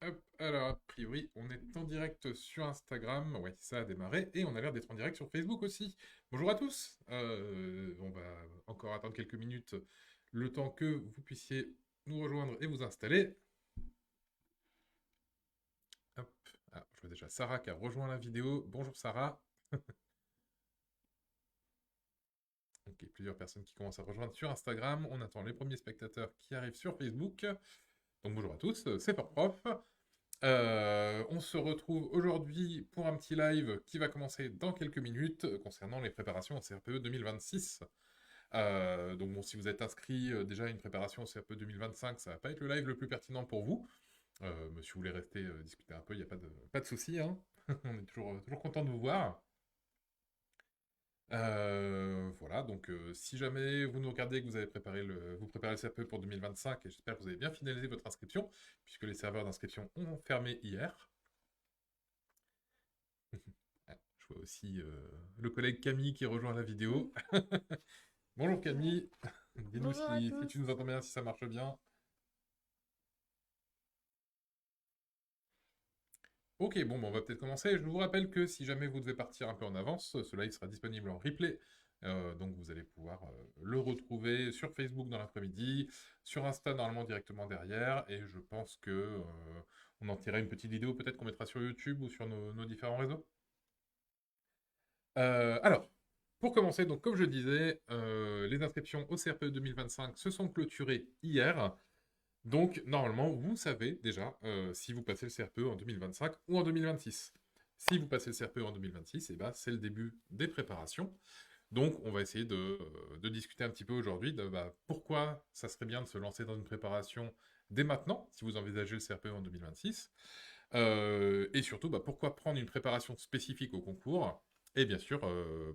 Hop, alors a priori, on est en direct sur Instagram, ouais, ça a démarré, et on a l'air d'être en direct sur Facebook aussi. Bonjour à tous. On va encore attendre quelques minutes, le temps que vous puissiez nous rejoindre et vous installer. Hop, je vois déjà Sarah qui a rejoint la vidéo. Bonjour Sarah. Ok, plusieurs personnes qui commencent à rejoindre sur Instagram. On attend les premiers spectateurs qui arrivent sur Facebook. Donc bonjour à tous, c'est Prof. On se retrouve aujourd'hui pour un petit live qui va commencer dans quelques minutes concernant les préparations au CRPE 2026. Donc bon, si vous êtes inscrit déjà à une préparation au CRPE 2025, ça va pas être le live le plus pertinent pour vous. Mais si vous voulez rester discuter un peu, il n'y a pas de souci, hein. On est toujours content de vous voir. Voilà, donc si jamais vous nous regardez et que vous avez vous préparez le CRPE pour 2025, et j'espère que vous avez bien finalisé votre inscription, puisque les serveurs d'inscription ont fermé hier. Ah, je vois aussi le collègue Camille qui rejoint la vidéo. Bonjour Camille, dis-nous Bonjour à si tous. tu nous entends bien, si ça marche bien. Ok, bon, on va peut-être commencer. Je vous rappelle que si jamais vous devez partir un peu en avance, ce live sera disponible en replay. Donc vous allez pouvoir le retrouver sur Facebook dans l'après-midi, sur Insta normalement directement derrière, et je pense que on en tirera une petite vidéo peut-être qu'on mettra sur YouTube ou sur nos différents réseaux. Alors, pour commencer, donc comme je disais, les inscriptions au CRPE 2025 se sont clôturées hier. Donc, normalement, vous savez déjà si vous passez le CRPE en 2025 ou en 2026. Si vous passez le CRPE en 2026, eh ben, c'est le début des préparations. Donc, on va essayer de discuter un petit peu aujourd'hui de pourquoi ça serait bien de se lancer dans une préparation dès maintenant, si vous envisagez le CRPE en 2026. Et surtout, pourquoi prendre une préparation spécifique au concours. Et bien sûr,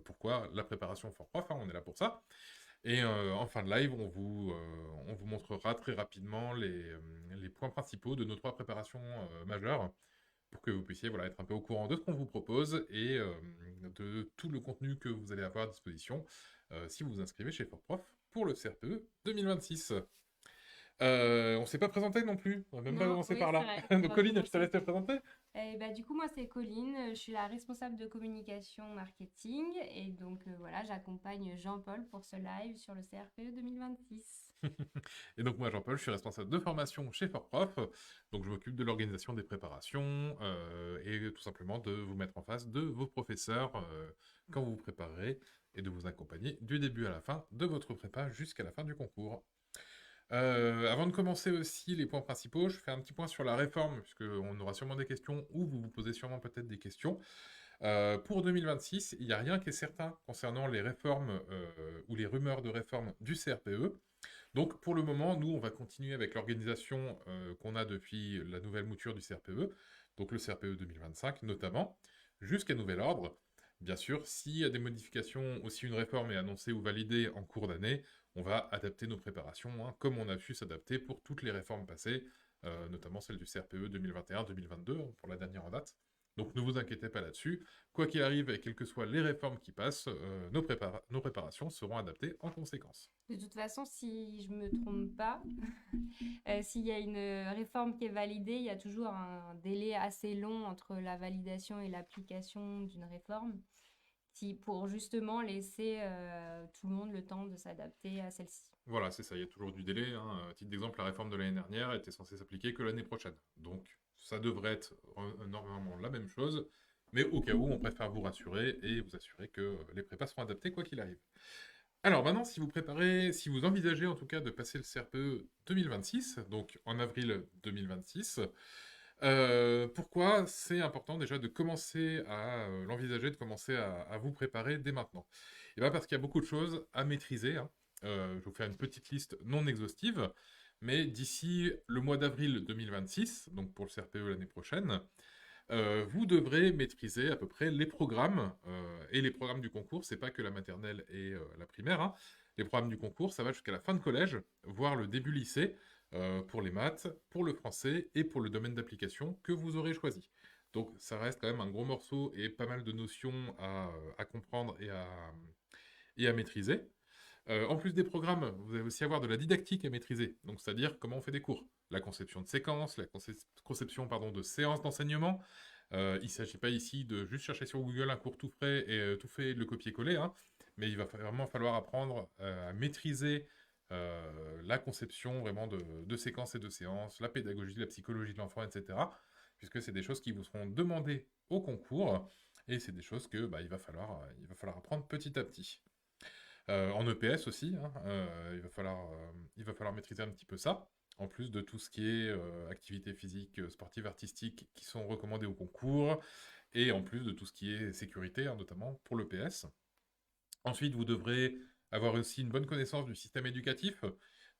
pourquoi la préparation for prof, hein, on est là pour ça. Et en fin de live, on vous montrera très rapidement les points principaux de nos trois préparations majeures pour que vous puissiez voilà, être un peu au courant de ce qu'on vous propose et de tout le contenu que vous allez avoir à disposition si vous vous inscrivez chez ForProf pour le CRPE 2026. On ne s'est pas présenté non plus, on va même pas Non, commencer oui, par c'est là. vrai, on Donc va Colline, je te commencer. laisse te présenter. Du coup, moi, c'est Colline, je suis la responsable de communication marketing et donc voilà, j'accompagne Jean-Paul pour ce live sur le CRPE 2026. Et donc moi, Jean-Paul, je suis responsable de formation chez ForProf. Donc je m'occupe de l'organisation des préparations et tout simplement de vous mettre en face de vos professeurs quand vous vous préparez et de vous accompagner du début à la fin de votre prépa jusqu'à la fin du concours. Avant de commencer aussi les points principaux, je fais un petit point sur la réforme, puisqu'on aura sûrement des questions ou vous vous posez sûrement peut-être des questions. Pour 2026, il n'y a rien qui est certain concernant les réformes ou les rumeurs de réforme du CRPE. Donc pour le moment, nous, on va continuer avec l'organisation qu'on a depuis la nouvelle mouture du CRPE, donc le CRPE 2025 notamment, jusqu'à nouvel ordre. Bien sûr, s'il y a des modifications ou si une réforme est annoncée ou validée en cours d'année, on va adapter nos préparations, hein, comme on a pu s'adapter pour toutes les réformes passées, notamment celle du CRPE 2021-2022, pour la dernière en date. Donc ne vous inquiétez pas là-dessus. Quoi qu'il arrive et quelles que soient les réformes qui passent, nos préparations seront adaptées en conséquence. De toute façon, si je me trompe pas, s'il y a une réforme qui est validée, il y a toujours un délai assez long entre la validation et l'application d'une réforme, pour justement laisser tout le monde le temps de s'adapter à celle-ci. Voilà, c'est ça, il y a toujours du délai, hein. À titre d'exemple, la réforme de l'année dernière était censée s'appliquer que l'année prochaine. Donc, ça devrait être normalement la même chose, mais au cas où, on préfère vous rassurer et vous assurer que les prépas seront adaptés quoi qu'il arrive. Alors maintenant, si vous envisagez en tout cas de passer le CRPE 2026, donc en avril 2026, pourquoi c'est important déjà de commencer à l'envisager, de commencer à vous préparer dès maintenant? Et bien parce qu'il y a beaucoup de choses à maîtriser, hein. Je vais vous faire une petite liste non exhaustive, mais d'ici le mois d'avril 2026, donc pour le CRPE l'année prochaine, vous devrez maîtriser à peu près les programmes, et les programmes du concours, c'est pas que la maternelle et la primaire, hein. Les programmes du concours, ça va jusqu'à la fin de collège, voire le début lycée, pour les maths, pour le français et pour le domaine d'application que vous aurez choisi. Donc ça reste quand même un gros morceau et pas mal de notions à comprendre et à maîtriser. En plus des programmes, vous allez aussi avoir de la didactique à maîtriser. Donc, c'est-à-dire comment on fait des cours. La conception de séquences, la conception pardon, de séances d'enseignement. Il ne s'agit pas ici de juste chercher sur Google un cours tout frais et tout fait de le copier-coller, hein, mais il va vraiment falloir apprendre à maîtriser la conception vraiment de séquences et de séances, la pédagogie, la psychologie de l'enfant, etc. Puisque c'est des choses qui vous seront demandées au concours et c'est des choses que il va falloir apprendre petit à petit. En EPS aussi, hein, il va falloir maîtriser un petit peu ça, en plus de tout ce qui est activités physiques, sportives, artistiques qui sont recommandées au concours, et en plus de tout ce qui est sécurité, hein, notamment pour l'EPS. Ensuite, vous devrez avoir aussi une bonne connaissance du système éducatif,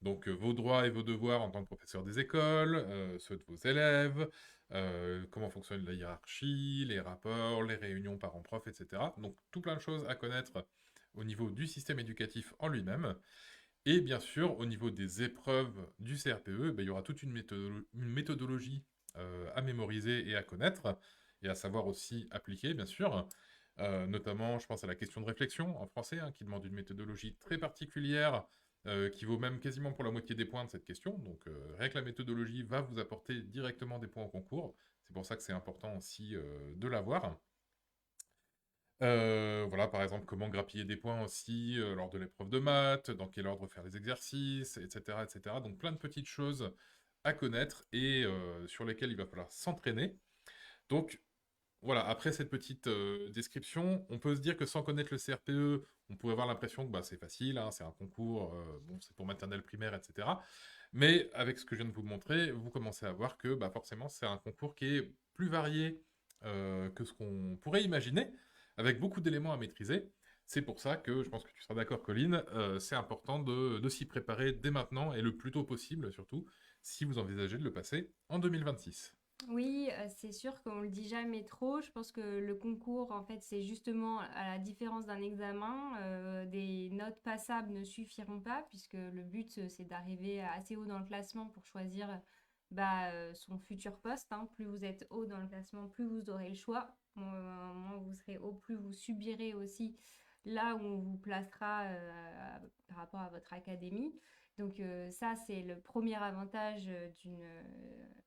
donc vos droits et vos devoirs en tant que professeur des écoles, ceux de vos élèves, comment fonctionne la hiérarchie, les rapports, les réunions parents-prof, etc. Donc tout plein de choses à connaître au niveau du système éducatif en lui-même. Et bien sûr, au niveau des épreuves du CRPE, ben, il y aura toute une méthodologie à mémoriser et à connaître, et à savoir aussi appliquer, bien sûr. Notamment, je pense à la question de réflexion en français, hein, qui demande une méthodologie très particulière, qui vaut même quasiment pour la moitié des points de cette question. Donc, rien que la méthodologie va vous apporter directement des points au concours. C'est pour ça que c'est important aussi de l'avoir. Voilà, par exemple, comment grappiller des points aussi lors de l'épreuve de maths, dans quel ordre faire les exercices, etc., etc. Donc plein de petites choses à connaître et sur lesquelles il va falloir s'entraîner. Donc voilà, après cette petite description, on peut se dire que sans connaître le CRPE, on pourrait avoir l'impression que bah, c'est facile, hein, c'est un concours, bon, c'est pour maternelle primaire, etc. Mais avec ce que je viens de vous montrer, vous commencez à voir que bah, forcément c'est un concours qui est plus varié que ce qu'on pourrait imaginer, avec beaucoup d'éléments à maîtriser. C'est pour ça que je pense que tu seras d'accord, Colline, c'est important de s'y préparer dès maintenant et le plus tôt possible, surtout si vous envisagez de le passer en 2026. Oui, c'est sûr qu'on le dit jamais trop. Je pense que le concours, en fait, c'est justement à la différence d'un examen, des notes passables ne suffiront pas puisque le but, c'est d'arriver assez haut dans le classement pour choisir son futur poste, hein. Plus vous êtes haut dans le classement, plus vous aurez le choix. Moins vous serez haut, plus vous subirez aussi là où on vous placera par rapport à votre académie. Donc ça, c'est le premier avantage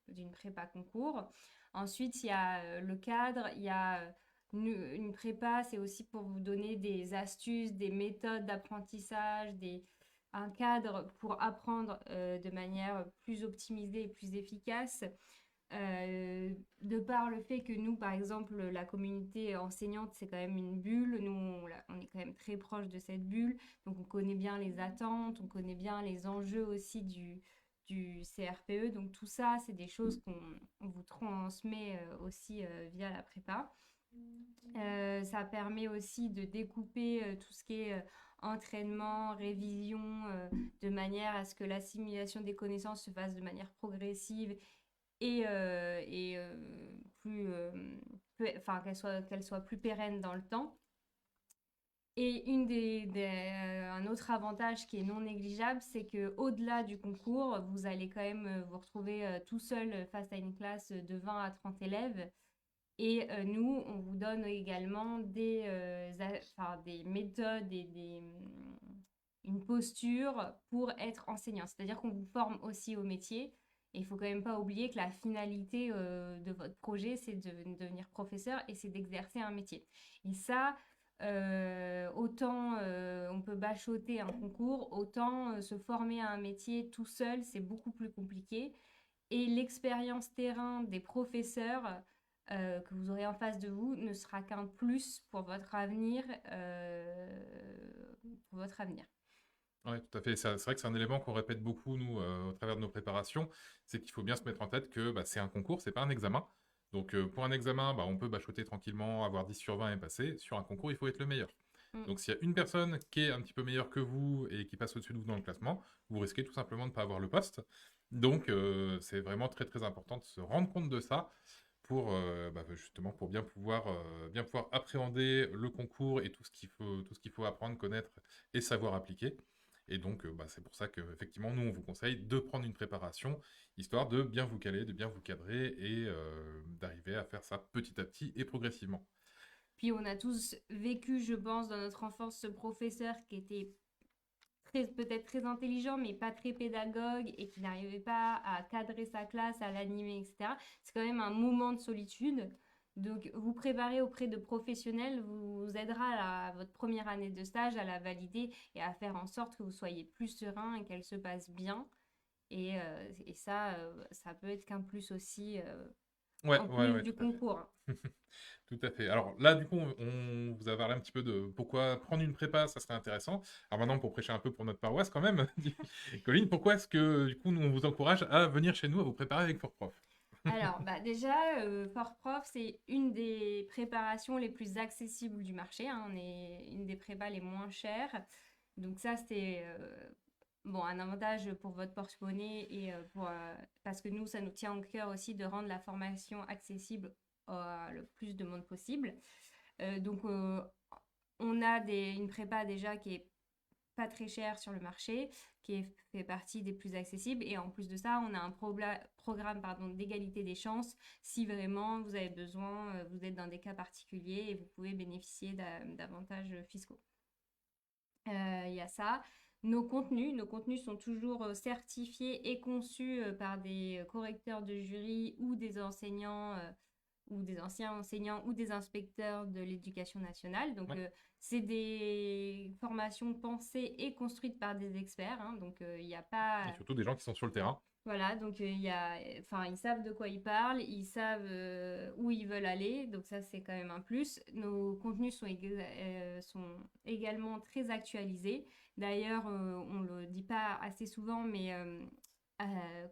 d'une prépa concours. Ensuite, il y a le cadre, il y a une prépa, c'est aussi pour vous donner des astuces, des méthodes d'apprentissage, un cadre pour apprendre de manière plus optimisée et plus efficace. De par le fait que nous, par exemple, la communauté enseignante, c'est quand même une bulle, nous, on est quand même très proche de cette bulle, donc on connaît bien les attentes, on connaît bien les enjeux aussi du CRPE, donc tout ça, c'est des choses qu'on vous transmet aussi via la prépa. Ça permet aussi de découper tout ce qui est entraînement, révision, de manière à ce que l'assimilation des connaissances se fasse de manière progressive et plus, enfin, qu'elle soit plus pérenne dans le temps. Et un autre avantage qui est non négligeable, c'est que au-delà du concours, vous allez quand même vous retrouver tout seul face à une classe de 20 à 30 élèves. Et nous, on vous donne également des méthodes et une posture pour être enseignant. C'est-à-dire qu'on vous forme aussi au métier. Et il faut quand même pas oublier que la finalité de votre projet, c'est de devenir professeur et c'est d'exercer un métier. Et ça, autant on peut bachoter un concours, autant se former à un métier tout seul, c'est beaucoup plus compliqué. Et l'expérience terrain des professeurs que vous aurez en face de vous ne sera qu'un plus pour votre avenir. Pour votre avenir. Oui, tout à fait. C'est vrai que c'est un élément qu'on répète beaucoup, nous, au travers de nos préparations, c'est qu'il faut bien se mettre en tête que bah, c'est un concours, c'est pas un examen. Donc, pour un examen, bah, on peut bachoter tranquillement, avoir 10 sur 20 et passer. Sur un concours, il faut être le meilleur. Mm. Donc, s'il y a une personne qui est un petit peu meilleure que vous et qui passe au-dessus de vous dans le classement, vous risquez tout simplement de ne pas avoir le poste. Donc, c'est vraiment très très important de se rendre compte de ça pour justement pour bien pouvoir appréhender le concours et tout ce qu'il faut apprendre, connaître et savoir appliquer. Et donc, c'est pour ça qu'effectivement, nous, on vous conseille de prendre une préparation, histoire de bien vous caler, de bien vous cadrer et d'arriver à faire ça petit à petit et progressivement. Puis on a tous vécu, je pense, dans notre enfance, ce professeur qui était peut-être très intelligent, mais pas très pédagogue et qui n'arrivait pas à cadrer sa classe, à l'animer, etc., c'est quand même un moment de solitude. Donc, vous préparer auprès de professionnels vous aidera à votre première année de stage à la valider et à faire en sorte que vous soyez plus serein et qu'elle se passe bien. Et ça, ça peut être qu'un plus aussi, Ouais, en ouais, plus ouais, du tout à fait. concours, hein. Tout à fait. Alors là, du coup, on vous a parlé un petit peu de pourquoi prendre une prépa, ça serait intéressant. Alors maintenant, pour prêcher un peu pour notre paroisse quand même, Colline, pourquoi est-ce que du coup, nous, on vous encourage à venir chez nous, à vous préparer avec Fortprof? Alors, bah déjà, Fortprof, c'est une des préparations les plus accessibles du marché, hein. On est une des prépas les moins chères. Donc ça, c'est bon, un avantage pour votre porte-monnaie et parce que nous, ça nous tient au cœur aussi de rendre la formation accessible à le plus de monde possible. Donc, on a une prépa déjà qui est pas très chère sur le marché, fait partie des plus accessibles. Et en plus de ça, on a un programme d'égalité des chances si vraiment vous avez besoin, vous êtes dans des cas particuliers et vous pouvez bénéficier d'avantages fiscaux. Il y a ça. Nos contenus sont toujours certifiés et conçus par des correcteurs de jury ou des enseignants ou des anciens enseignants ou des inspecteurs de l'éducation nationale. Donc, Ouais. c'est des formations pensées et construites par des experts, hein. Donc, il n'y a pas... Et surtout des gens qui sont sur le terrain. Voilà, donc enfin, ils savent de quoi ils parlent, ils savent où ils veulent aller, donc ça c'est quand même un plus. Nos contenus sont également très actualisés. D'ailleurs, on le dit pas assez souvent, mais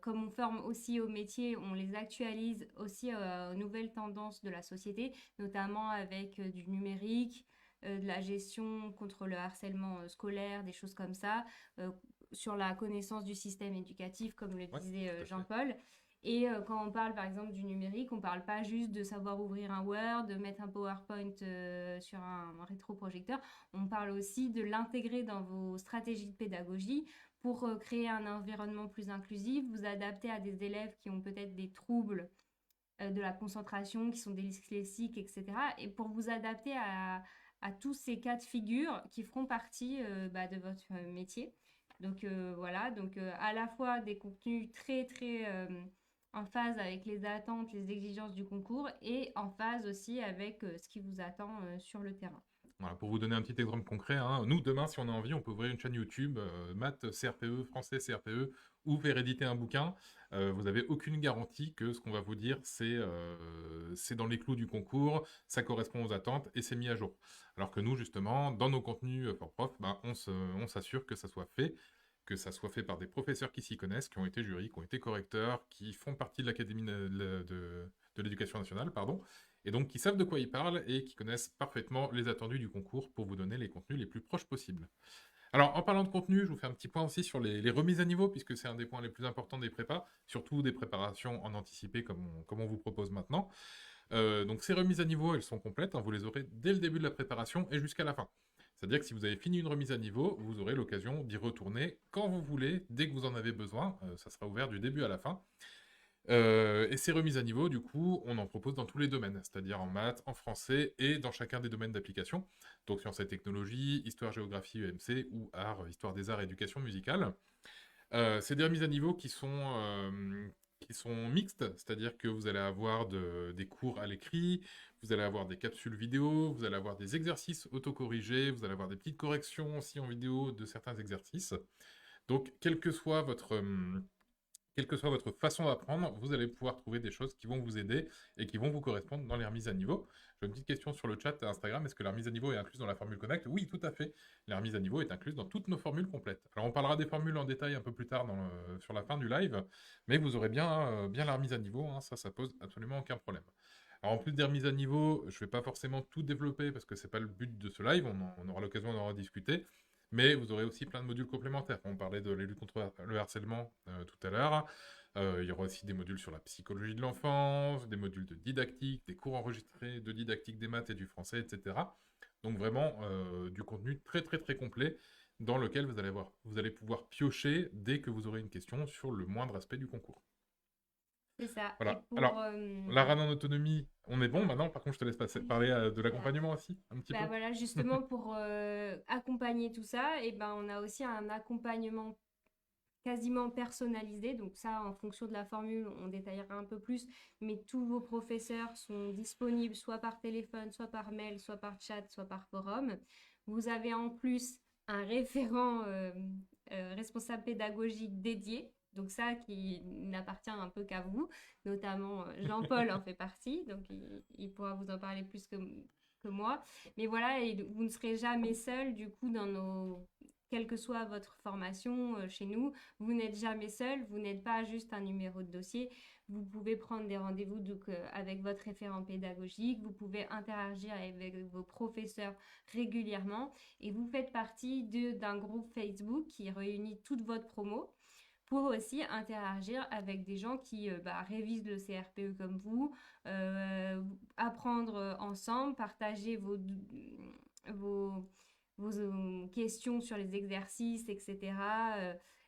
comme on forme aussi au métier, on les actualise aussi aux nouvelles tendances de la société, notamment avec du numérique, de la gestion contre le harcèlement scolaire, des choses comme ça, sur la connaissance du système éducatif, comme le Ouais, disait tout à fait. Jean-Paul. Et quand on parle par exemple du numérique, on ne parle pas juste de savoir ouvrir un Word, de mettre un PowerPoint sur un rétroprojecteur, on parle aussi de l'intégrer dans vos stratégies de pédagogie pour créer un environnement plus inclusif, vous adapter à des élèves qui ont peut-être des troubles de la concentration, qui sont dyslexiques, etc. Et pour vous adapter à tous ces cas de figure qui feront partie de votre métier. Donc voilà, donc à la fois des contenus très très en phase avec les attentes, les exigences du concours et en phase aussi avec ce qui vous attend sur le terrain. Voilà, pour vous donner un petit exemple concret, hein, nous, demain, si on a envie, on peut ouvrir une chaîne YouTube, maths CRPE, français CRPE, ou faire éditer un bouquin. Vous n'avez aucune garantie que ce qu'on va vous dire, c'est dans les clous du concours, ça correspond aux attentes et c'est mis à jour. Alors que nous, justement, dans nos contenus for prof, ben, on s'assure que ça soit fait par des professeurs qui s'y connaissent, qui ont été jurys, qui ont été correcteurs, qui font partie de l'Académie de l'éducation nationale, pardon, et donc qui savent de quoi ils parlent et qui connaissent parfaitement les attendus du concours pour vous donner les contenus les plus proches possibles. Alors, en parlant de contenu, je vous fais un petit point aussi sur les remises à niveau, puisque c'est un des points les plus importants des prépas, surtout des préparations en anticipé comme on vous propose maintenant. Donc ces remises à niveau, elles sont complètes, hein, vous les aurez dès le début de la préparation et jusqu'à la fin. C'est-à-dire que si vous avez fini une remise à niveau, vous aurez l'occasion d'y retourner quand vous voulez, dès que vous en avez besoin. Ça sera ouvert du début à la fin. Et ces remises à niveau, du coup, on en propose dans tous les domaines, c'est-à-dire en maths, en français et dans chacun des domaines d'application. Donc sciences et technologies, histoire, géographie, EMC ou art, histoire des arts, éducation musicale. C'est des remises à niveau qui sont mixtes, c'est-à-dire que vous allez avoir des cours à l'écrit, vous allez avoir des capsules vidéo, vous allez avoir des exercices autocorrigés, vous allez avoir des petites corrections aussi en vidéo de certains exercices. Donc, quelle que soit votre façon d'apprendre, vous allez pouvoir trouver des choses qui vont vous aider et qui vont vous correspondre dans les remises à niveau. J'ai une petite question sur le chat Instagram. Est-ce que la remise à niveau est incluse dans la formule Connect? Oui, tout à fait. La remise à niveau est incluse dans toutes nos formules complètes. Alors, on parlera des formules en détail un peu plus tard sur la fin du live, mais vous aurez bien la remise à niveau, hein, ça pose absolument aucun problème. Alors, en plus des remises à niveau, je ne vais pas forcément tout développer parce que ce n'est pas le but de ce live, on aura l'occasion d'en rediscuter. Mais vous aurez aussi plein de modules complémentaires. On parlait de la lutte contre le harcèlement tout à l'heure. Il y aura aussi des modules sur la psychologie de l'enfance, des modules de didactique, des cours enregistrés de didactique des maths et du français, etc. Donc vraiment du contenu très très très complet dans lequel vous allez pouvoir piocher dès que vous aurez une question sur le moindre aspect du concours. c'est ça. Et Voilà. pour, Alors, la RAN en autonomie, on est bon maintenant. Par contre, je te laisse parler de voilà. l'accompagnement aussi, un petit Bah peu. voilà, justement pour accompagner tout ça, et ben on a aussi un accompagnement quasiment personnalisé. Donc ça, en fonction de la formule, on détaillera un peu plus. Mais tous vos professeurs sont disponibles soit par téléphone, soit par mail, soit par chat, soit par forum. Vous avez en plus un référent responsable pédagogique dédié. Donc ça, qui n'appartient un peu qu'à vous. Notamment Jean-Paul en fait partie. Donc il pourra vous en parler plus que moi. Mais voilà, et vous ne serez jamais seul du coup dans nos... Quelle que soit votre formation chez nous, vous n'êtes jamais seul, vous n'êtes pas juste un numéro de dossier. Vous pouvez prendre des rendez-vous donc, avec votre référent pédagogique, vous pouvez interagir avec vos professeurs régulièrement et vous faites partie d'un groupe Facebook qui réunit toute votre promo pour aussi interagir avec des gens qui révisent le CRPE comme vous, apprendre ensemble, partager vos, vos questions sur les exercices, etc.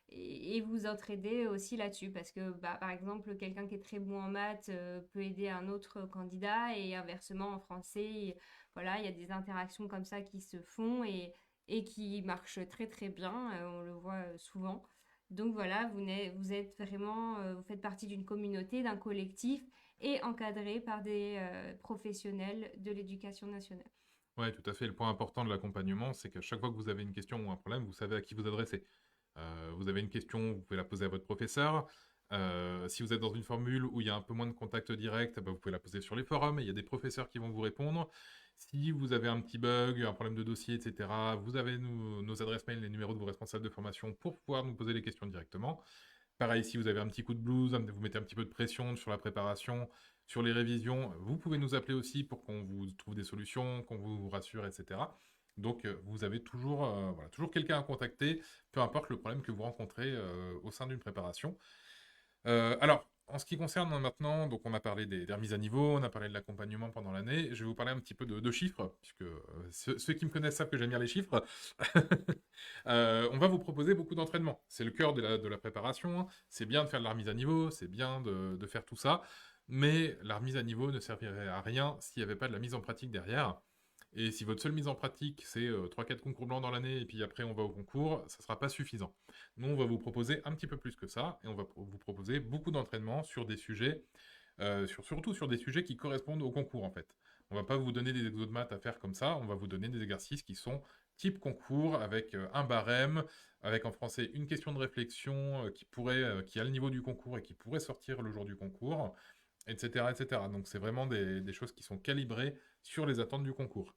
Et vous entraider aussi là-dessus parce que par exemple quelqu'un qui est très bon en maths peut aider un autre candidat et inversement en français voilà il y a des interactions comme ça qui se font et qui marchent très très bien on le voit souvent donc voilà vous êtes vraiment vous faites partie d'une communauté d'un collectif et encadré par des professionnels de l'éducation nationale. Ouais, tout à fait. Le point important de l'accompagnement, c'est qu'à chaque fois que vous avez une question ou un problème, vous savez à qui vous adresser. Vous avez une question, vous pouvez la poser à votre professeur. Si vous êtes dans une formule où il y a un peu moins de contact direct, bah, vous pouvez la poser sur les forums et il y a des professeurs qui vont vous répondre. Si vous avez un petit bug, un problème de dossier, etc., vous avez nos adresses mail, les numéros de vos responsables de formation pour pouvoir nous poser les questions directement. Pareil, si vous avez un petit coup de blues, vous mettez un petit peu de pression sur la préparation, sur les révisions, vous pouvez nous appeler aussi pour qu'on vous trouve des solutions, qu'on vous rassure, etc. Donc, vous avez toujours, voilà, toujours quelqu'un à contacter, peu importe le problème que vous rencontrez au sein d'une préparation. Alors, en ce qui concerne maintenant, donc on a parlé des remises à niveau, on a parlé de l'accompagnement pendant l'année. Je vais vous parler un petit peu de chiffres, puisque ceux qui me connaissent savent que j'aime bien les chiffres. On va vous proposer beaucoup d'entraînement. C'est le cœur de la préparation, hein. C'est bien de faire de la remise à niveau, c'est bien de faire tout ça, mais la remise à niveau ne servirait à rien s'il n'y avait pas de la mise en pratique derrière. Et si votre seule mise en pratique, c'est 3-4 concours blancs dans l'année, et puis après on va au concours, ça ne sera pas suffisant. Nous, on va vous proposer un petit peu plus que ça, et on va vous proposer beaucoup d'entraînement sur des sujets, surtout sur des sujets qui correspondent au concours en fait. On va pas vous donner des exos de maths à faire comme ça, on va vous donner des exercices qui sont type concours, avec un barème, avec en français une question de réflexion qui a le niveau du concours et qui pourrait sortir le jour du concours, etc. etc. Donc c'est vraiment des choses qui sont calibrées sur les attentes du concours.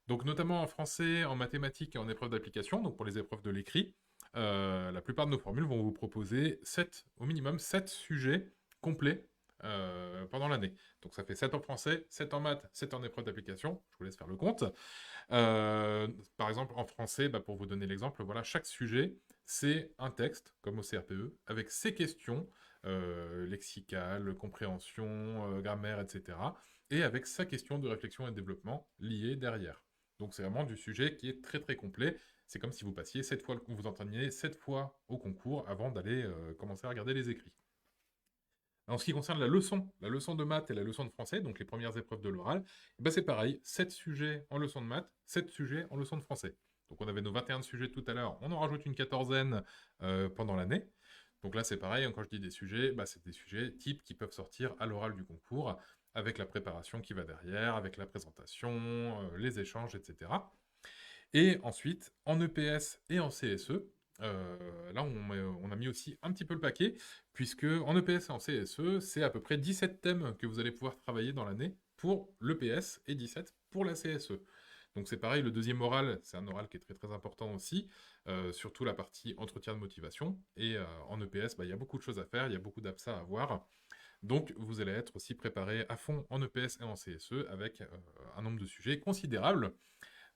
Donc notamment en français, en mathématiques et en épreuves d'application, donc pour les épreuves de l'écrit, la plupart de nos formules vont vous proposer au minimum 7 sujets complets pendant l'année. Donc ça fait 7 en français, 7 en maths, 7 en épreuve d'application. Je vous laisse faire le compte. Par exemple, en français, pour vous donner l'exemple, voilà, chaque sujet, c'est un texte, comme au CRPE, avec ses questions, lexicales, compréhension, grammaire, etc. Et avec sa question de réflexion et de développement liée derrière. Donc c'est vraiment du sujet qui est très très complet. C'est comme si vous passiez 7 fois, vous entraîniez 7 fois au concours avant d'aller commencer à regarder les écrits. En ce qui concerne la leçon de maths et la leçon de français, donc les premières épreuves de l'oral, c'est pareil, 7 sujets en leçon de maths, 7 sujets en leçon de français. Donc on avait nos 21 sujets tout à l'heure, on en rajoute une quatorzaine pendant l'année. Donc là c'est pareil, quand je dis des sujets, c'est des sujets types qui peuvent sortir à l'oral du concours, avec la préparation qui va derrière, avec la présentation, les échanges, etc. Et ensuite, en EPS et en CSE, là, on a mis aussi un petit peu le paquet, puisque en EPS et en CSE, c'est à peu près 17 thèmes que vous allez pouvoir travailler dans l'année pour l'EPS et 17 pour la CSE. Donc c'est pareil, le deuxième oral, c'est un oral qui est très très important aussi, surtout la partie entretien de motivation. Et en EPS, il y a beaucoup de choses à faire, il y a beaucoup d'APSA à voir. Donc vous allez être aussi préparé à fond en EPS et en CSE avec un nombre de sujets considérable.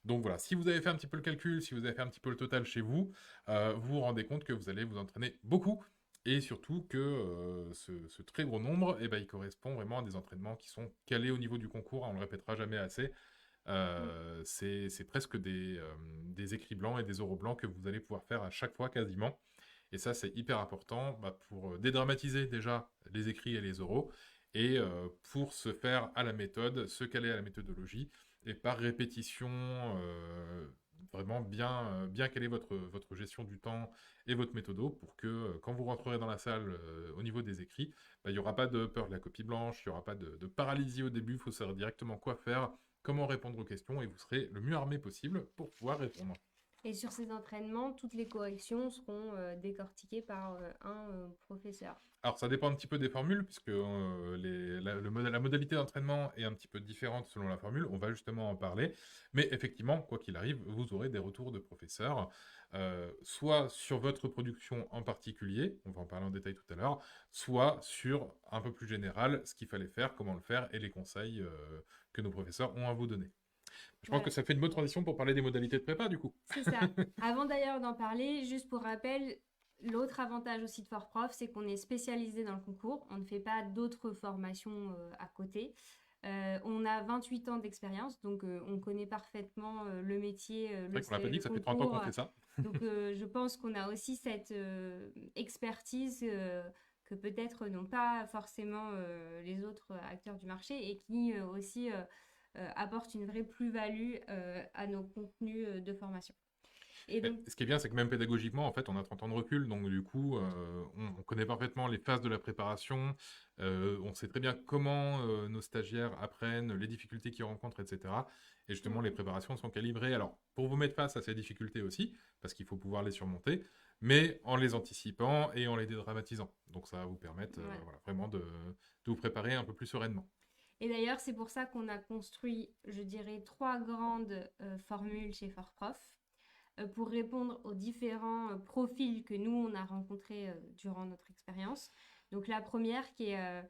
Donc voilà, si vous avez fait un petit peu le calcul, si vous avez fait un petit peu le total chez vous, vous vous rendez compte que vous allez vous entraîner beaucoup et surtout que ce très gros nombre, il correspond vraiment à des entraînements qui sont calés au niveau du concours, on ne le répétera jamais assez. C'est presque des écrits blancs et des oraux blancs que vous allez pouvoir faire à chaque fois quasiment. Et ça, c'est hyper important pour dédramatiser déjà les écrits et les oraux, et pour se faire à la méthode, se caler à la méthodologie, et par répétition, vraiment bien caler votre gestion du temps et votre méthodo pour que quand vous rentrerez dans la salle au niveau des écrits, il n'y aura pas de peur de la copie blanche, il n'y aura pas de paralysie au début, il faut savoir directement quoi faire, comment répondre aux questions, et vous serez le mieux armé possible pour pouvoir répondre. Et sur ces entraînements, toutes les corrections seront décortiquées par un professeur. Alors, ça dépend un petit peu des formules, puisque la modalité d'entraînement est un petit peu différente selon la formule. On va justement en parler. Mais effectivement, quoi qu'il arrive, vous aurez des retours de professeurs, soit sur votre production en particulier, on va en parler en détail tout à l'heure, soit sur un peu plus général, ce qu'il fallait faire, comment le faire, et les conseils que nos professeurs ont à vous donner. Je pense Voilà. que ça fait une bonne transition pour parler des modalités de prépa, du coup. C'est ça. Avant d'ailleurs d'en parler, juste pour rappel, l'autre avantage aussi de FortProf, c'est qu'on est spécialisé dans le concours. On ne fait pas d'autres formations à côté. On a 28 ans d'expérience, donc on connaît parfaitement le métier, C'est vrai qu'on n'a pas dit que ça fait 30 ans qu'on fait ça. Donc je pense qu'on a aussi cette expertise que peut-être n'ont pas forcément les autres acteurs du marché, et qui aussi apporte une vraie plus-value à nos contenus de formation. Et donc, Ce qui est bien, c'est que même pédagogiquement, en fait, on a 30 ans de recul, donc du coup, on connaît parfaitement les phases de la préparation, on sait très bien comment nos stagiaires apprennent, les difficultés qu'ils rencontrent, etc. Et justement, les préparations sont calibrées. Alors, pour vous mettre face à ces difficultés aussi, parce qu'il faut pouvoir les surmonter, mais en les anticipant et en les dédramatisant. Donc ça va vous permettre voilà, vraiment de vous préparer un peu plus sereinement. Et d'ailleurs, c'est pour ça qu'on a construit, je dirais, 3 grandes formules chez FortProf pour répondre aux différents profils que nous, on a rencontrés durant notre expérience. Donc la première qui est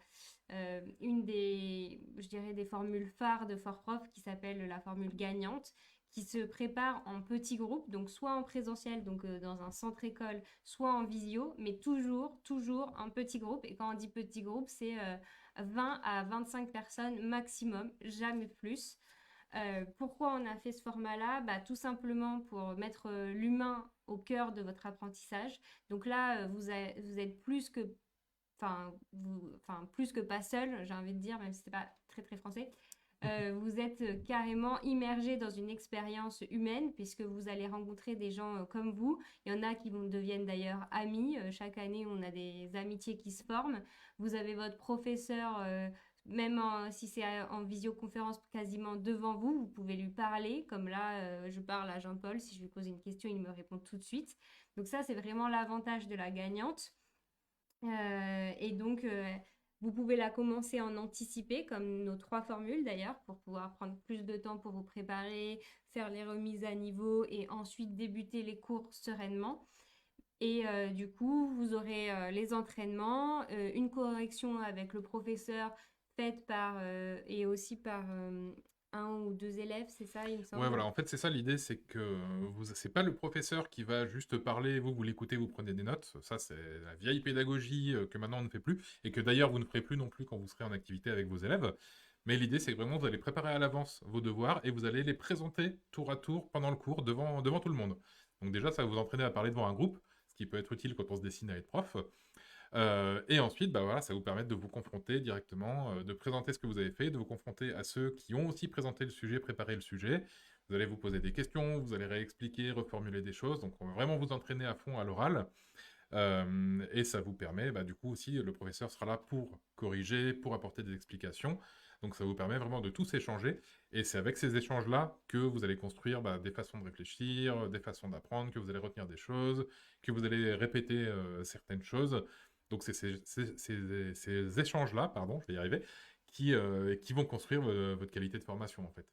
une des, je dirais, des formules phares de FortProf, qui s'appelle la formule gagnante, qui se prépare en petits groupes, donc soit en présentiel, donc dans un centre école, soit en visio, mais toujours un petit groupe. Et quand on dit petit groupe, c'est 20 à 25 personnes maximum, jamais plus. Pourquoi on a fait ce format-là? Tout simplement pour mettre l'humain au cœur de votre apprentissage. Donc là, vous êtes plus que, plus que pas seul, j'ai envie de dire, même si c'est pas très très français. Vous êtes carrément immergé dans une expérience humaine, puisque vous allez rencontrer des gens comme vous. Il y en a qui deviennent d'ailleurs amis. Chaque année, on a des amitiés qui se forment. Vous avez votre professeur, même si c'est en visioconférence, quasiment devant vous. Vous pouvez lui parler. Comme là, je parle à Jean-Paul. Si je lui pose une question, il me répond tout de suite. Donc ça, c'est vraiment l'avantage de la gagnante. Et donc, vous pouvez la commencer en anticipé, comme nos 3 formules d'ailleurs, pour pouvoir prendre plus de temps pour vous préparer, faire les remises à niveau et ensuite débuter les cours sereinement. Et du coup, vous aurez les entraînements, une correction avec le professeur faite par et aussi par un ou 2 élèves, c'est ça, il me semble. Ouais, voilà, en fait, c'est ça l'idée, c'est que c'est pas le professeur qui va juste parler, vous l'écoutez, vous prenez des notes. Ça, c'est la vieille pédagogie que maintenant on ne fait plus, et que d'ailleurs vous ne ferez plus non plus quand vous serez en activité avec vos élèves. Mais l'idée, c'est que vraiment, vous allez préparer à l'avance vos devoirs et vous allez les présenter tour à tour pendant le cours devant tout le monde. Donc déjà, ça va vous entraîner à parler devant un groupe, ce qui peut être utile quand on se destine à être prof. Et ensuite, voilà, ça va vous permettre de vous confronter directement, de présenter ce que vous avez fait, de vous confronter à ceux qui ont aussi présenté le sujet, préparé le sujet. Vous allez vous poser des questions, vous allez réexpliquer, reformuler des choses. Donc, on va vraiment vous entraîner à fond à l'oral. Et ça vous permet, du coup aussi, le professeur sera là pour corriger, pour apporter des explications. Donc ça vous permet vraiment de tous échanger. Et c'est avec ces échanges-là que vous allez construire des façons de réfléchir, des façons d'apprendre, que vous allez retenir des choses, que vous allez répéter certaines choses. Donc c'est ces échanges-là, pardon, je vais y arriver, qui vont construire votre qualité de formation en fait.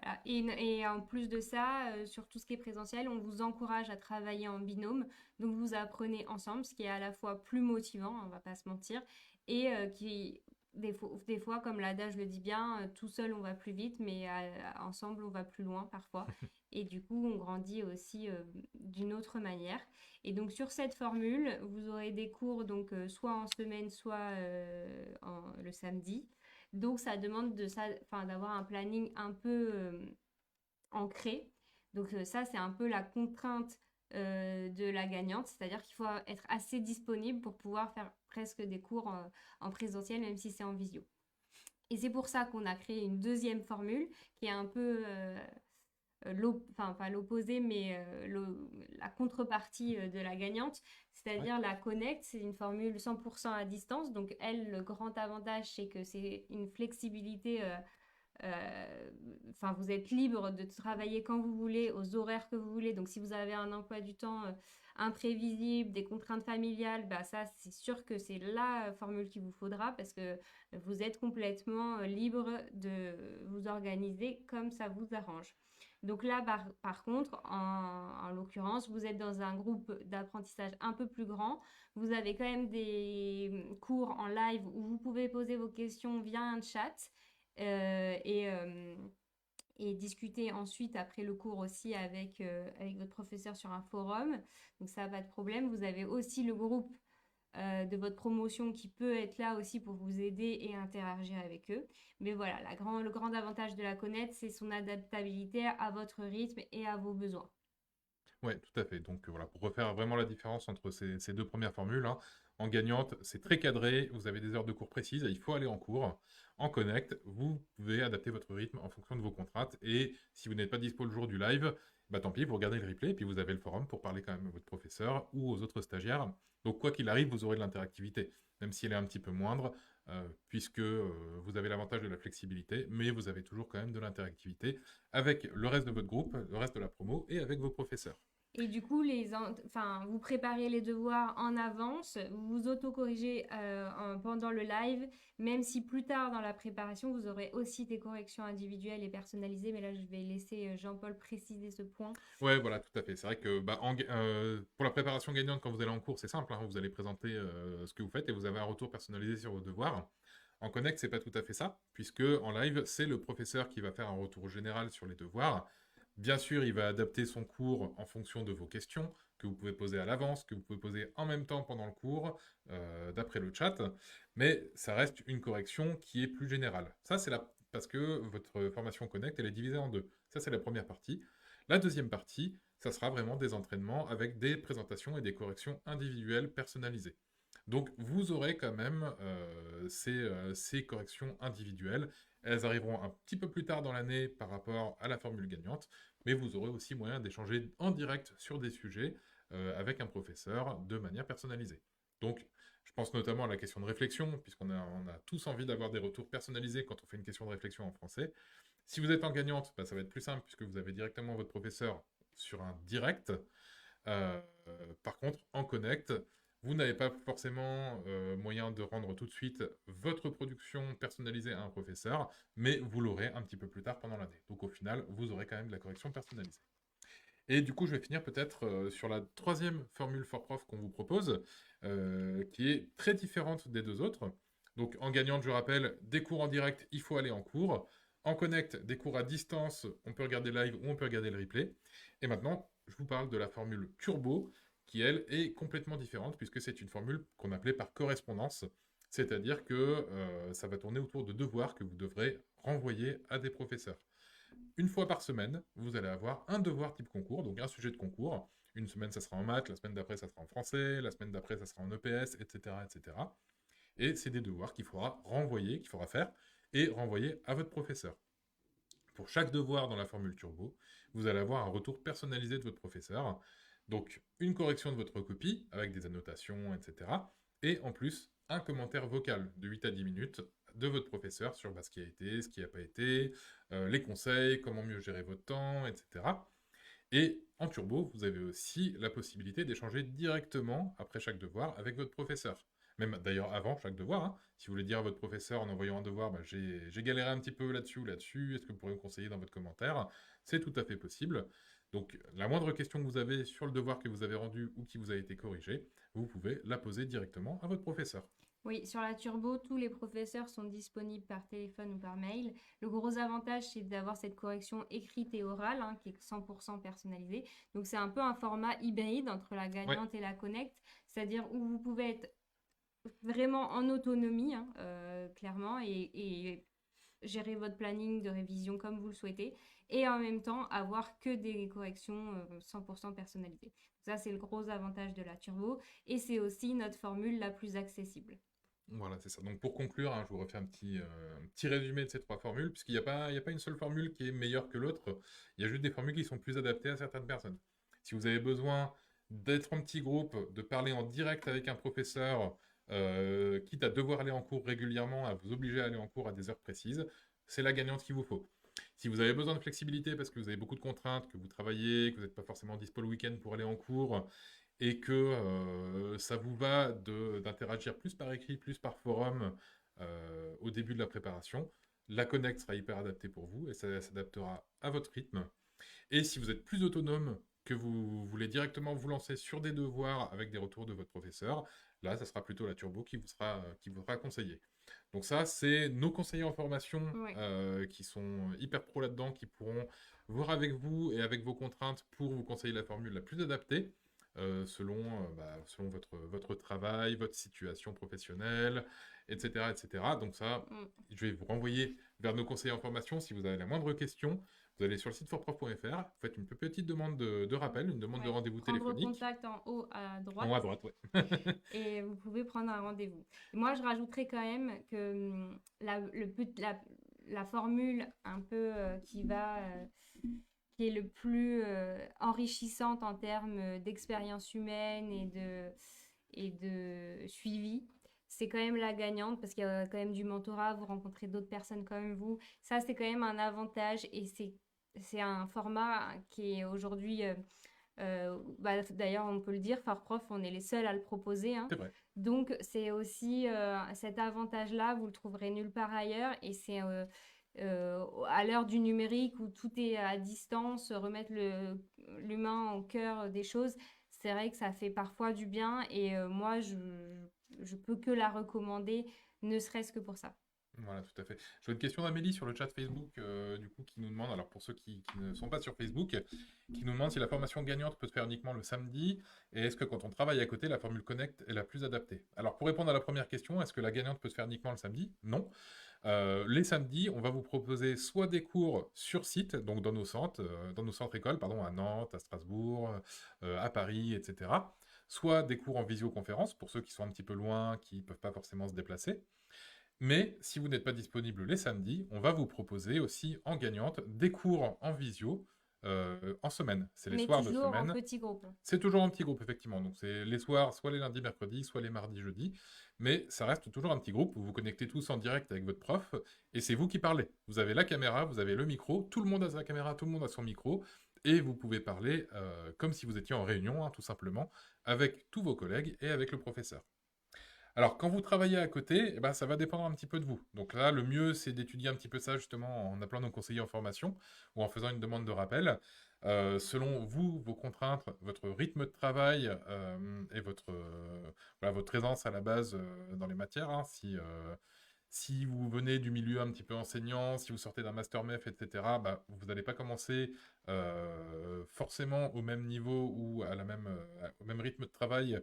Voilà. Et en plus de ça, sur tout ce qui est présentiel, on vous encourage à travailler en binôme. Donc vous apprenez ensemble, ce qui est à la fois plus motivant, on va pas se mentir, et qui des fois, comme l'adage le dit bien, tout seul on va plus vite, mais ensemble on va plus loin parfois. Et du coup, on grandit aussi d'une autre manière. Et donc sur cette formule, vous aurez des cours donc soit en semaine, soit le samedi. Donc ça demande d'avoir un planning un peu ancré. Donc ça, c'est un peu la contrainte de la gagnante, c'est-à-dire qu'il faut être assez disponible pour pouvoir faire presque des cours en présentiel, même si c'est en visio. Et c'est pour ça qu'on a créé une deuxième formule qui est un peu enfin pas l'opposé, mais la contrepartie de la gagnante, Ouais. c'est-à-dire la Connect, c'est une formule 100% à distance. Donc elle, le grand avantage, c'est que c'est une flexibilité. Enfin, vous êtes libre de travailler quand vous voulez, aux horaires que vous voulez. Donc, si vous avez un emploi du temps imprévisible, des contraintes familiales, bah ça, c'est sûr que c'est la formule qu'il vous faudra parce que vous êtes complètement libre de vous organiser comme ça vous arrange. Donc là, par contre, en l'occurrence, vous êtes dans un groupe d'apprentissage un peu plus grand. Vous avez quand même des cours en live où vous pouvez poser vos questions via un chat euh, et, euh, et discuter ensuite après le cours aussi avec votre professeur sur un forum. Donc ça, pas de problème. Vous avez aussi le groupe de votre promotion qui peut être là aussi pour vous aider et interagir avec eux. Mais voilà, le grand avantage de la connaître, c'est son adaptabilité à votre rythme et à vos besoins. Ouais, tout à fait. Donc voilà, pour refaire vraiment la différence entre ces deux premières formules, hein, en gagnante, c'est très cadré, vous avez des heures de cours précises, il faut aller en cours. En connect, vous pouvez adapter votre rythme en fonction de vos contraintes. Et si vous n'êtes pas dispo le jour du live, bah tant pis, vous regardez le replay et puis vous avez le forum pour parler quand même à votre professeur ou aux autres stagiaires. Donc quoi qu'il arrive, vous aurez de l'interactivité, même si elle est un petit peu moindre, puisque vous avez l'avantage de la flexibilité, mais vous avez toujours quand même de l'interactivité avec le reste de votre groupe, le reste de la promo et avec vos professeurs. Et du coup, enfin, vous préparez les devoirs en avance, vous vous autocorrigez pendant le live, même si plus tard dans la préparation, vous aurez aussi des corrections individuelles et personnalisées. Mais là, je vais laisser Jean-Paul préciser ce point. Ouais, voilà, tout à fait. C'est vrai que bah, pour la préparation gagnante, quand vous allez en cours, c'est simple, hein, vous allez présenter ce que vous faites et vous avez un retour personnalisé sur vos devoirs. En Connect, c'est pas tout à fait ça, puisque en live, c'est le professeur qui va faire un retour général sur les devoirs. Bien sûr, il va adapter son cours en fonction de vos questions, que vous pouvez poser à l'avance, que vous pouvez poser en même temps pendant le cours, d'après le chat, mais ça reste une correction qui est plus générale. Ça, c'est parce que votre formation Connect, elle est divisée en deux. Ça, c'est la première partie. La deuxième partie, ça sera vraiment des entraînements avec des présentations et des corrections individuelles personnalisées. Donc vous aurez quand même ces corrections individuelles. Elles arriveront un petit peu plus tard dans l'année par rapport à la formule gagnante, mais vous aurez aussi moyen d'échanger en direct sur des sujets avec un professeur de manière personnalisée. Donc je pense notamment à la question de réflexion, puisqu'on a tous envie d'avoir des retours personnalisés quand on fait une question de réflexion en français. Si vous êtes en gagnante, bah, ça va être plus simple puisque vous avez directement votre professeur sur un direct. Euh, Par contre, en connect, vous n'avez pas forcément moyen de rendre tout de suite votre production personnalisée à un professeur, mais vous l'aurez un petit peu plus tard pendant l'année. Donc au final, vous aurez quand même de la correction personnalisée. Et du coup, je vais finir peut-être sur la troisième formule for prof qu'on vous propose, qui est très différente des deux autres. Donc en gagnante, je rappelle, des cours en direct, il faut aller en cours. En connect, des cours à distance, on peut regarder live ou on peut regarder le replay. Et maintenant, je vous parle de la formule turbo, qui elle est complètement différente, puisque c'est une formule qu'on appelait par correspondance. C'est-à-dire que ça va tourner autour de devoirs que vous devrez renvoyer à des professeurs. Une fois par semaine, vous allez avoir un devoir type concours, donc un sujet de concours. Une semaine, ça sera en maths, la semaine d'après, ça sera en français, la semaine d'après, ça sera en EPS, etc., etc. Et c'est des devoirs qu'il faudra renvoyer, qu'il faudra faire, et renvoyer à votre professeur. Pour chaque devoir dans la formule turbo, vous allez avoir un retour personnalisé de votre professeur. Donc, une correction de votre copie, avec des annotations, etc. Et en plus, un commentaire vocal de 8 à 10 minutes de votre professeur sur ce qui a été, ce qui n'a pas été, les conseils, comment mieux gérer votre temps, etc. Et en turbo, vous avez aussi la possibilité d'échanger directement après chaque devoir avec votre professeur. Même d'ailleurs avant chaque devoir, hein. Si vous voulez dire à votre professeur en envoyant un devoir, bah, j'ai galéré un petit peu là-dessus ou là-dessus, est-ce que vous pourriez me conseiller dans votre commentaire? C'est tout à fait possible. Donc la moindre question que vous avez sur le devoir que vous avez rendu ou qui vous a été corrigé, vous pouvez la poser directement à votre professeur. Oui, sur la Turbo, tous les professeurs sont disponibles par téléphone ou par mail. Le gros avantage, c'est d'avoir cette correction écrite et orale, hein, qui est 100% personnalisée. Donc, c'est un peu un format hybride entre la Ouais, gagnante et la connect, c'est-à-dire où vous pouvez être vraiment en autonomie, hein, clairement, et gérer votre planning de révision comme vous le souhaitez et en même temps avoir que des corrections 100% personnalisées. Ça, c'est le gros avantage de la Turbo et c'est aussi notre formule la plus accessible. Voilà, c'est ça. Donc pour conclure, hein, je vous refais un petit résumé de ces trois formules, puisqu'il n'y a pas, il y a pas une seule formule qui est meilleure que l'autre. Il y a juste des formules qui sont plus adaptées à certaines personnes. Si vous avez besoin d'être en petit groupe, de parler en direct avec un professeur, quitte à devoir aller en cours régulièrement, à vous obliger à aller en cours à des heures précises, c'est la gagnante qu'il vous faut. Si vous avez besoin de flexibilité parce que vous avez beaucoup de contraintes, que vous travaillez, que vous n'êtes pas forcément dispo le week-end pour aller en cours, et que ça vous va d'interagir plus par écrit, plus par forum au début de la préparation, la Connect sera hyper adaptée pour vous et ça s'adaptera à votre rythme. Et si vous êtes plus autonome, que vous voulez directement vous lancer sur des devoirs avec des retours de votre professeur, là, ça sera plutôt la Turbo qui vous sera conseillée. Donc ça, c'est nos conseillers en formation Ouais. qui sont hyper pro là-dedans, qui pourront voir avec vous et avec vos contraintes pour vous conseiller la formule la plus adaptée selon votre travail, votre situation professionnelle, etc., etc. Donc ça, Mm. je vais vous renvoyer vers nos conseillers en formation. Si vous avez la moindre question, vous allez sur le site fortprof.fr, vous faites une petite demande de rappel, une demande de Ouais. rendez-vous Prendre téléphonique. contact en haut à En haut à droite droite, ouais. et vous pouvez prendre un rendez-vous. Moi, je rajouterais quand même que la formule un peu qui est le plus enrichissante en termes d'expérience humaine et de suivi, c'est quand même la gagnante parce qu'il y a quand même du mentorat, vous rencontrez d'autres personnes comme vous. Ça, c'est quand même un avantage et c'est un format qui est aujourd'hui d'ailleurs, on peut le dire, ForProf, on est les seuls à le proposer, hein. C'est vrai. Donc, c'est aussi cet avantage-là, vous le trouverez nulle part ailleurs. Et c'est à l'heure du numérique où tout est à distance, remettre l'humain au cœur des choses, c'est vrai que ça fait parfois du bien. Et moi, je peux que la recommander, ne serait-ce que pour ça. Voilà, tout à fait. Je vois une question d'Amélie sur le chat Facebook, du coup, qui nous demande, alors pour ceux qui ne sont pas sur Facebook, qui nous demande si la formation gagnante peut se faire uniquement le samedi, et est-ce que quand on travaille à côté, la formule Connect est la plus adaptée? Alors pour répondre à la première question, est-ce que la gagnante peut se faire uniquement le samedi? Non. Les samedis, on va vous proposer soit des cours sur site, donc dans nos centres écoles, pardon, à Nantes, à Strasbourg, à Paris, etc. Soit des cours en visioconférence, pour ceux qui sont un petit peu loin, qui ne peuvent pas forcément se déplacer. Mais si vous n'êtes pas disponible les samedis, on va vous proposer aussi en gagnante des cours en visio en semaine. C'est les Mais soirs de toujours en semaine. petit groupe. C'est toujours en petit groupe, effectivement. Donc c'est les soirs, soit les lundis, mercredis, soit les mardis, jeudis. Mais ça reste toujours un petit groupe. Vous vous connectez tous en direct avec votre prof et c'est vous qui parlez. Vous avez la caméra, vous avez le micro. Tout le monde a sa caméra, tout le monde a son micro. Et vous pouvez parler comme si vous étiez en réunion, hein, tout simplement, avec tous vos collègues et avec le professeur. Alors, quand vous travaillez à côté, eh ben, ça va dépendre un petit peu de vous. Donc là, le mieux, c'est d'étudier un petit peu ça justement en appelant nos conseillers en formation ou en faisant une demande de rappel. Selon vous, vos contraintes, votre rythme de travail et voilà, votre présence à la base dans les matières, hein, si vous venez du milieu un petit peu enseignant, si vous sortez d'un master MEF, etc., bah, vous n'allez pas commencer forcément au même niveau ou au même rythme de travail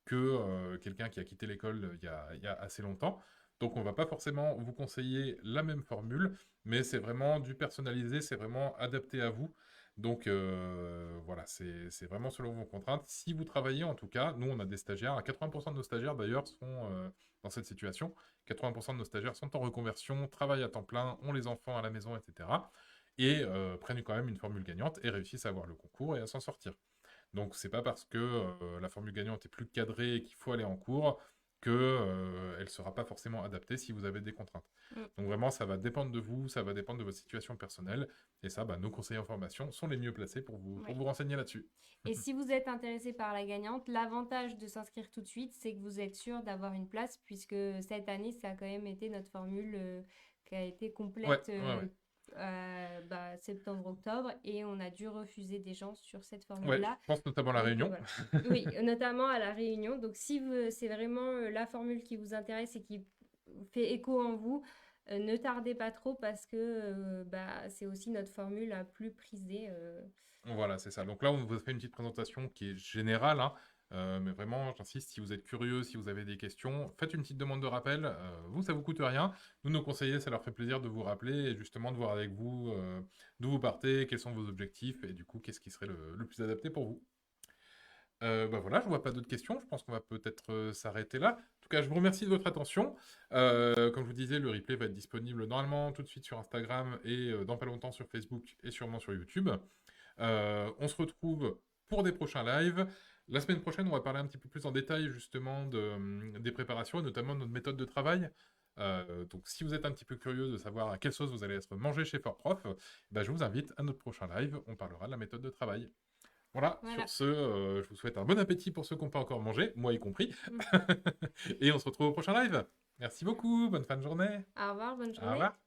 que quelqu'un qui a quitté l'école il y a assez longtemps. Donc on ne va pas forcément vous conseiller la même formule, mais c'est vraiment du personnalisé, c'est vraiment adapté à vous. Donc voilà, c'est vraiment selon vos contraintes. Si vous travaillez, en tout cas, nous on a des stagiaires, 80% de nos stagiaires d'ailleurs sont dans cette situation. 80% de nos stagiaires sont en reconversion, travaillent à temps plein, ont les enfants à la maison, etc. Et prennent quand même une formule gagnante et réussissent à avoir le concours et à s'en sortir. Donc c'est pas parce que la formule gagnante est plus cadrée et qu'il faut aller en cours que elle sera pas forcément adaptée si vous avez des contraintes. Mm. Donc vraiment, ça va dépendre de vous, ça va dépendre de votre situation personnelle. Et ça, bah, nos conseillers en formation sont les mieux placés pour Ouais. vous renseigner là-dessus. Et si vous êtes intéressé par la gagnante, l'avantage de s'inscrire tout de suite, c'est que vous êtes sûr d'avoir une place, puisque cette année, ça a quand même été notre formule qui a été Ouais, complète ouais, ouais. septembre-octobre, et on a dû refuser des gens sur cette Ouais, formule-là. je pense notamment à la Donc Réunion. voilà. Oui, notamment à la Réunion. Donc si c'est vraiment la formule qui vous intéresse et qui fait écho en vous, ne tardez pas trop parce que c'est aussi notre formule la plus prisée. Voilà, c'est ça. Donc là, on vous a fait une petite présentation qui est générale, hein. Mais vraiment, j'insiste, si vous êtes curieux, si vous avez des questions, faites une petite demande de rappel. Vous, ça vous coûte rien. Nous, nos conseillers, ça leur fait plaisir de vous rappeler et justement de voir avec vous d'où vous partez, quels sont vos objectifs et du coup, qu'est-ce qui serait le plus adapté pour vous. Bah voilà, je vois pas d'autres questions. Je pense qu'on va peut-être s'arrêter là. En tout cas, je vous remercie de votre attention. Comme je vous disais, le replay va être disponible normalement tout de suite sur Instagram et dans pas longtemps sur Facebook et sûrement sur YouTube. On se retrouve pour des prochains lives. La semaine prochaine, on va parler un petit peu plus en détail justement des préparations et notamment de notre méthode de travail. Donc si vous êtes un petit peu curieux de savoir à quelle sauce vous allez être mangé chez Fort Prof, bah, je vous invite à notre prochain live. On parlera de la méthode de travail. Voilà, Voilà. sur ce, je vous souhaite un bon appétit pour ceux qui n'ont pas encore mangé, moi y compris. Et on se retrouve au prochain live. Merci beaucoup, bonne fin de journée. Au revoir, bonne Au journée. revoir.